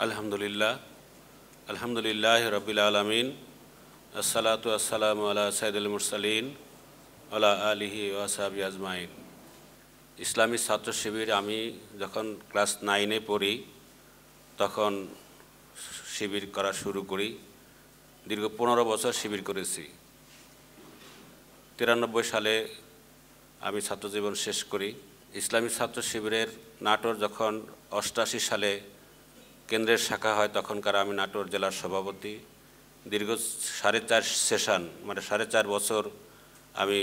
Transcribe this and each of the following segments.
আলহামদুলিল্লাহ আলহামদুলিল্লাহ রবিল আলমিন আসসালাতু আসসালামু আলা সাইয়্যিদিল মুরসালিন আলা আলিহি ওয়া সাহবিহি আজমাইন। ইসলামী ছাত্র শিবির আমি যখন ক্লাস 9-এ পড়ি তখন শিবির করা শুরু করি। দীর্ঘ 15 বছর শিবির করেছি। 93 সালে আমি ছাত্রজীবন শেষ করি। ইসলামী ছাত্র শিবিরের নাটোর যখন 88 সালে কেন্দ্রের শাখা হয় তখনকার আমি নাটোর জেলার সভাপতি। দীর্ঘ 4.5 সেশন মানে 4.5 বছর আমি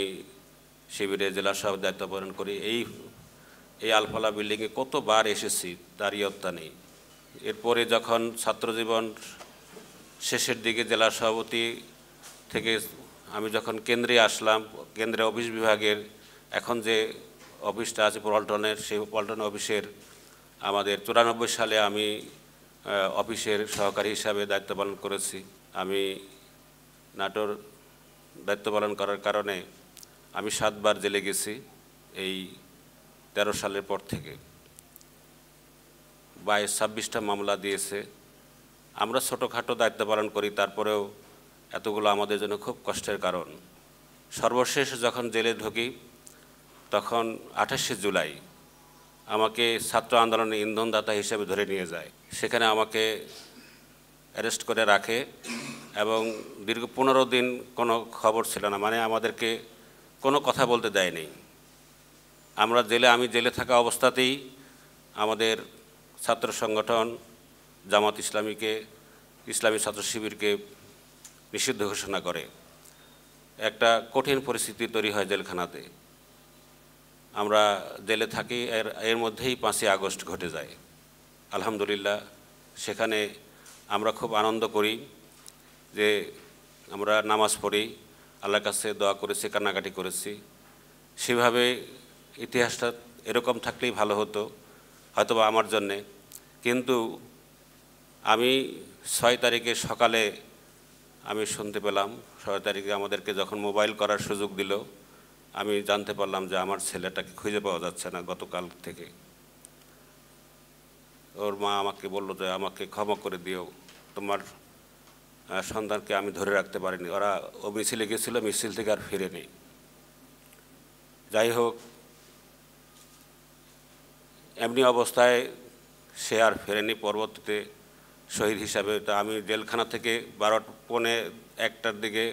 শিবিরে জেলা সভাপতির দায়িত্ব পালন করি। এই আলফালা বিল্ডিংয়ে কতবার এসেছি তার ইয়ত্তা নেই। এরপরে যখন ছাত্রজীবন শেষের দিকে জেলা সভাপতি থেকে আমি যখন কেন্দ্রে আসলাম, কেন্দ্রে অফিস বিভাগের এখন যে অফিসটা আছে পল্টনের, সেই পল্টন অফিসের আমাদের 94 সালে আমি অফিসের সহকারী হিসাবে দায়িত্ব পালন করেছি। আমি নাটোর দায়িত্ব পালন করার কারণে আমি 7 বার জেলে গেছি এই 13 সালের পর থেকে। 26টা মামলা দিয়েছে। আমরা ছোটোখাটো দায়িত্ব পালন করি, তারপরেও এতগুলো আমাদের জন্য খুব কষ্টের কারণ। সর্বশেষ যখন জেলে ঢুকি তখন 28শে জুলাই আমাকে ছাত্র আন্দোলনে ইন্ধনদাতা হিসেবে ধরে নিয়ে যায়। সেখানে আমাকে অ্যারেস্ট করে রাখে এবং দীর্ঘ 15 দিন কোনো খবর ছিল না, মানে আমাদেরকে কোনো কথা বলতে দেয়নি। আমি জেলে থাকা অবস্থাতেই আমাদের ছাত্র সংগঠন জামাত ইসলামীকে, ইসলামী ছাত্র শিবিরকে নিষিদ্ধ ঘোষণা করে। একটা কঠিন পরিস্থিতি তৈরি হয় জেলখানাতে। আমরা জেলে থাকি, এর মধ্যেই 5ই আগস্ট ঘটে যায়। আলহামদুলিল্লাহ সেখানে আমরা খুব আনন্দ করি যে আমরা নামাজ পড়ি, আল্লাহর কাছে দোয়া করেছি, কান্নাকাটি করেছি। সেভাবে ইতিহাসটা এরকম থাকলেই ভালো হতো হয়তোবা আমার জন্যে। কিন্তু আমি 6 তারিখে সকালে আমি শুনতে পেলাম, 6 তারিখে আমাদেরকে যখন মোবাইল করার সুযোগ দিল, আমি জানতে পারলাম যে আমার ছেলেটাকে খুঁজে পাওয়া যাচ্ছে না গতকাল থেকে। ওর মা আমাকে বলল যে আমাকে ক্ষমা করে দিও, তোমার সন্তানকে আমি ধরে রাখতে পারিনি। ও মিছিলে গেছিল, মিছিল থেকে আর ফিরেনি। যাই হোক, এমনি অবস্থায় সে আর ফেরেনি। পরবর্তীতে শহীদ হিসাবে আমি জেলখানা থেকে 12:45-1টার দিকে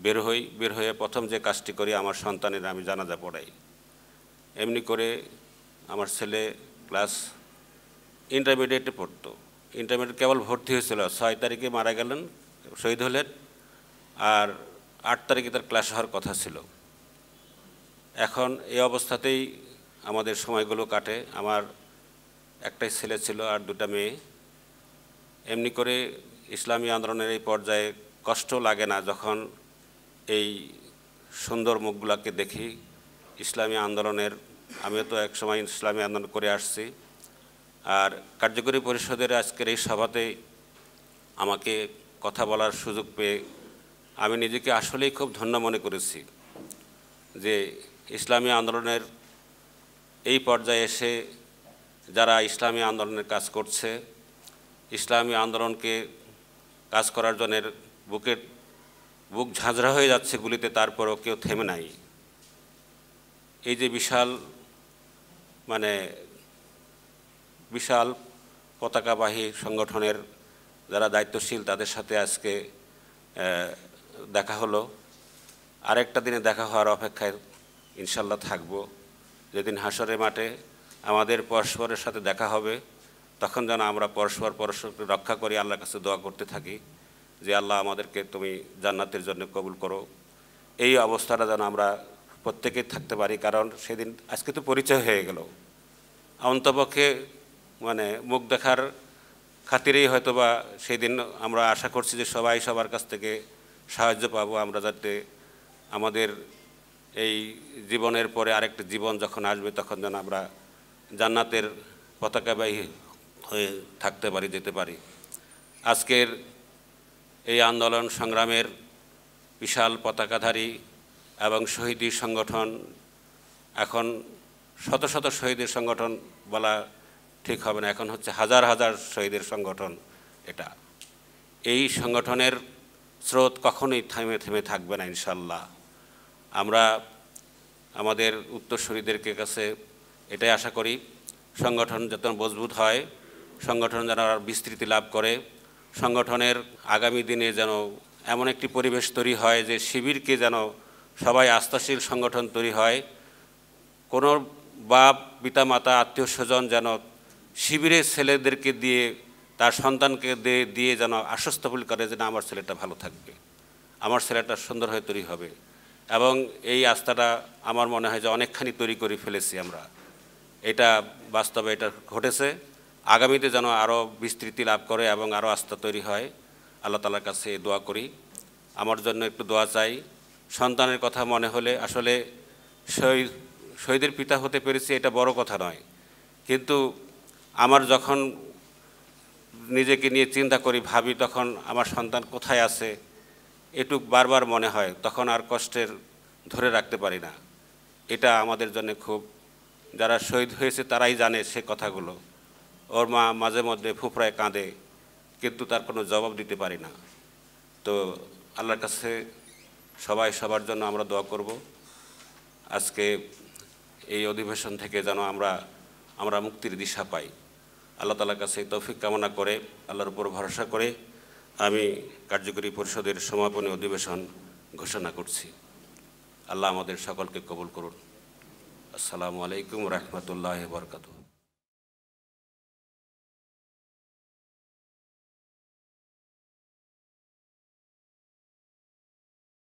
বের হয়ে প্রথম যে কাজটি করি আমার সন্তানের আমি জানাজা পড়াই। এমনি করে আমার ছেলে ক্লাস ইন্টারমিডিয়েটে পড়তো। ইন্টারমিডিয়েট কেবল ভর্তি হয়েছিল। 6 তারিখে মারা গেলেন, শহীদ হলেন, আর 8 তারিখে তার ক্লাস হওয়ার কথা ছিল। এখন এই অবস্থাতেই আমাদের সময়গুলো কাটে। আমার একটাই ছেলে ছিল আর 2টা মেয়ে। এমনি করে ইসলামী আন্দোলনের এই পর্যায়ে কষ্ট লাগে না যখন এই সুন্দর মুখগুলোকে দেখি ইসলামী আন্দোলনের। আমিও তো এক সময় ইসলামী আন্দোলন করে আসছি। আর কার্যকরী পরিষদের আজকের এই সভাতে আমাকে কথা বলার সুযোগ পেয়ে আমি নিজেকে আসলেই খুব ধন্য মনে করেছি যে ইসলামী আন্দোলনের এই পর্যায়ে এসে যারা ইসলামী আন্দোলনের কাজ করছে, ইসলামী আন্দোলনকে কাজ করার জন্য বুক ঝাঁঝরা হয়ে যাচ্ছে গুলিতে, তারপরও কেউ থেমে নাই। এই যে বিশাল পতাকাবাহী সংগঠনের যারা দায়িত্বশীল, তাদের সাথে আজকে দেখা হলো। আরেকটা দিনে দেখা হওয়ার অপেক্ষায় ইনশাল্লাহ থাকব। যেদিন হাসরের মাঠে আমাদের পরস্পরের সাথে দেখা হবে, তখন যেন আমরা পরস্পরকে রক্ষা করি, আল্লাহর কাছে দোয়া করতে থাকি যে আল্লাহ আমাদেরকে তুমি জান্নাতের জন্য কবুল করো। এই অবস্থাটা যেন আমরা প্রত্যেকেই থাকতে পারি। কারণ সেদিন আজকে তো পরিচয় হয়ে গেল, অন্তপক্ষে মুখ দেখার খাতিরেই হয়তোবা সেদিন আমরা আশা করছি যে সবাই সবার কাছ থেকে সাহায্য পাবো, আমরা যাতে আমাদের এই জীবনের পরে আরেকটা জীবন যখন আসবে তখন যেন আমরা জান্নাতের পতাকাবাহী হয়ে থাকতে পারি, যেতে পারি। আজকের এই আন্দোলন সংগ্রামের বিশাল পতাকাধারী এবং শহীদি সংগঠন, এখন শত শত শহীদের সংগঠন বলা ঠিক হবে না। এখন হচ্ছে হাজার হাজার শহীদের সংগঠন এটা। এই সংগঠনের স্রোত কখনোই থেমে থেমে থাকবে না ইনশাল্লাহ। আমরা আমাদের উত্তরসূরিদেরকে কাছে এটাই আশা করি, সংগঠন যত মজবুত হয়, সংগঠন যেন আর বিস্তৃতি লাভ করে, সংগঠনের আগামী দিনে যেন এমন একটি পরিবেশ তৈরি হয় যে শিবিরকে যেন সবাই আস্থাশীল সংগঠন তৈরি হয়। কোনো বাপ পিতামাতা আত্মীয় স্বজন যেন শিবিরের ছেলেদেরকে দিয়ে, তার সন্তানকে দিয়ে যেন আশ্বস্ত করে যে না, আমার ছেলেটা ভালো থাকবে, আমার ছেলেটা সুন্দর হয়ে তৈরি হবে। এবং এই আস্থাটা আমার মনে হয় যে অনেকখানি তৈরি করে ফেলেছি আমরা। এটা বাস্তবে এটা ঘটেছে। আগামীতে যেন আরও বিস্তৃতি লাভ করে এবং আরও আস্থা তৈরি হয়, আল্লাহ তাআলার কাছে দোয়া করি। আমার জন্য একটু দোয়া চাই। সন্তানের কথা মনে হলে আসলে শহীদের পিতা হতে পেরেছি এটা বড় কথা নয়, কিন্তু আমার যখন নিজেকে নিয়ে চিন্তা করি, ভাবি, তখন আমার সন্তান কোথায় আছে এটুক বারবার মনে হয়, তখন আর কষ্টের ধরে রাখতে পারি না। এটা আমাদের জন্য খুব, যারা শহীদ হয়েছে তারাই জানে সে কথাগুলো। ওর মা মাঝে মধ্যে ফুফড়ায় কাঁদে, কিন্তু তার কোনো জবাব দিতে পারি না। তো আল্লাহর কাছে সবাই সবার জন্য আমরা দোয়া করব। আজকে এই অধিবেশন থেকে যেন আমরা মুক্তির দিশা পাই। আল্লাহ তাআলার কাছে তৌফিক কামনা করে, আল্লাহর উপর ভরসা করে আমি কার্যকরী পরিষদের সমাপনী অধিবেশন ঘোষণা করছি। আল্লাহ আমাদের সকলকে কবুল করুন। আসসালামু আলাইকুম ওয়া রাহমাতুল্লাহি ওয়া বারাকাতুহু।